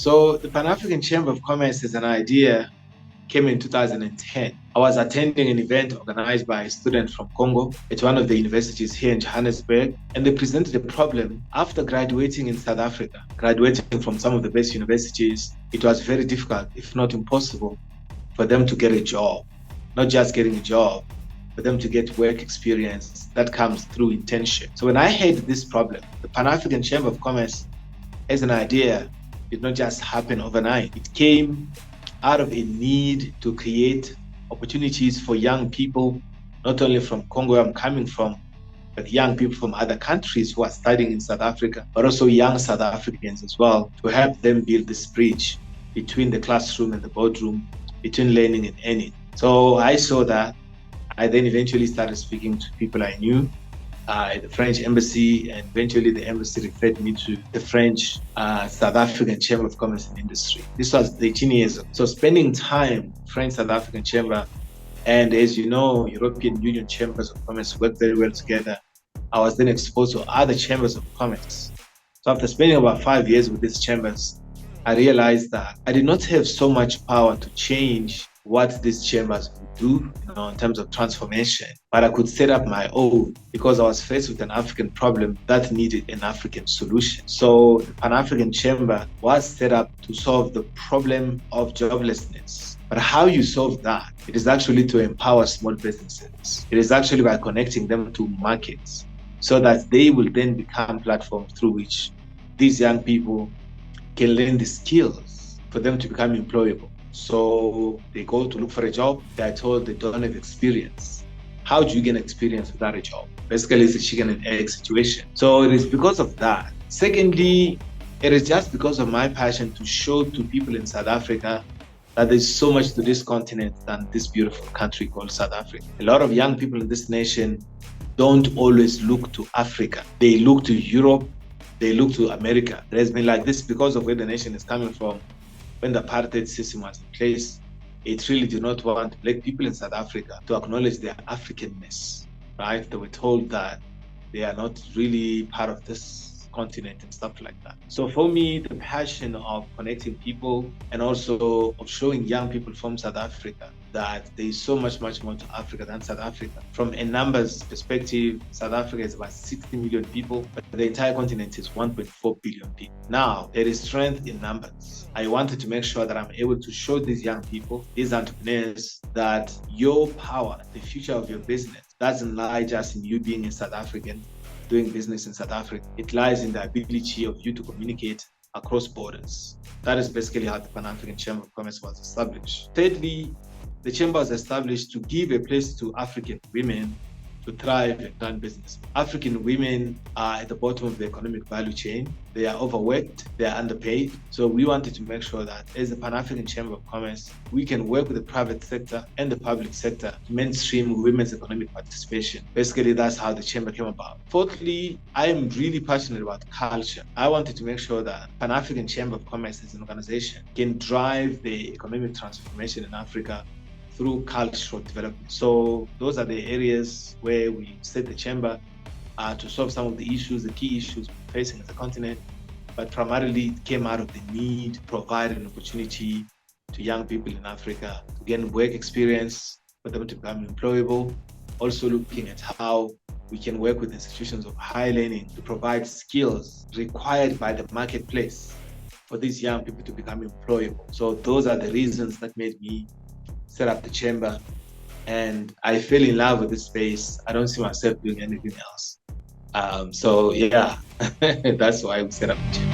So the Pan-African Chamber of Commerce as an idea came in 2010. I was attending an event organized by a student from Congo at one of the universities here in Johannesburg, and they presented a problem. After graduating in South Africa, graduating from some of the best universities, it was very difficult, if not impossible, for them to get a job. Not just getting a job, for them to get work experience that comes through internship. So when I had this problem, the Pan-African Chamber of Commerce as an idea did not just happen overnight. It came out of a need to create opportunities for young people, not only from Congo where I'm coming from, but young people from other countries who are studying in South Africa, but also young South Africans as well, to help them build this bridge between the classroom and the boardroom, between learning and earning. So I saw that. I then eventually started speaking to people I knew at the French embassy, and eventually the embassy referred me to the French South African Chamber of Commerce and Industry. This was 18 years ago. So spending time, French South African Chamber, and as you know, European Union Chambers of Commerce work very well together. I was then exposed to other chambers of commerce. So after spending about 5 years with these chambers, I realized that I did not have so much power to change what these chambers would do, in terms of transformation, but I could set up my own because I was faced with an African problem that needed an African solution. So the Pan-African Chamber was set up to solve the problem of joblessness. But how you solve that? It is actually to empower small businesses. It is actually by connecting them to markets so that they will then become platforms through which these young people can learn the skills for them to become employable. So they go to look for a job, they're told they don't have experience. How do you get experience without a job? Basically, it's a chicken and egg situation. So it is because of that. Secondly, it is just because of my passion to show to people in South Africa that there's so much to this continent than this beautiful country called South Africa. A lot of young people in this nation don't always look to Africa. They look to Europe, they look to America. It has been like this because of where the nation is coming from. When the apartheid system was in place, it really did not want Black people in South Africa to acknowledge their Africanness, right? They were told that they are not really part of this continent and stuff like that. So for me, the passion of connecting people and also of showing young people from South Africa that there is so much more to Africa than South Africa. From a numbers perspective, South Africa is about 60 million people, but the entire continent is 1.4 billion people. Now, there is strength in numbers. I wanted to make sure that I'm able to show these young people, these entrepreneurs, that your power, the future of your business, doesn't lie just in you being a South African, doing business in South Africa. It lies in the ability of you to communicate across borders. That is basically how the Pan-African Chamber of Commerce was established. Thirdly, the chamber was established to give a place to African women to thrive and run business. African women are at the bottom of the economic value chain. They are overworked, they are underpaid. So we wanted to make sure that as the Pan-African Chamber of Commerce, we can work with the private sector and the public sector to mainstream women's economic participation. Basically, that's how the chamber came about. Fourthly, I am really passionate about culture. I wanted to make sure that Pan-African Chamber of Commerce as an organization can drive the economic transformation in Africa through cultural development. So those are the areas where we set the chamber to solve some of the issues, the key issues we're facing as a continent. But primarily it came out of the need to provide an opportunity to young people in Africa to gain work experience, for them to become employable. Also looking at how we can work with institutions of higher learning to provide skills required by the marketplace for these young people to become employable. So those are the reasons that made me set up the chamber, and I fell in love with this space. I don't see myself doing anything else. So yeah, that's why we set up the chamber.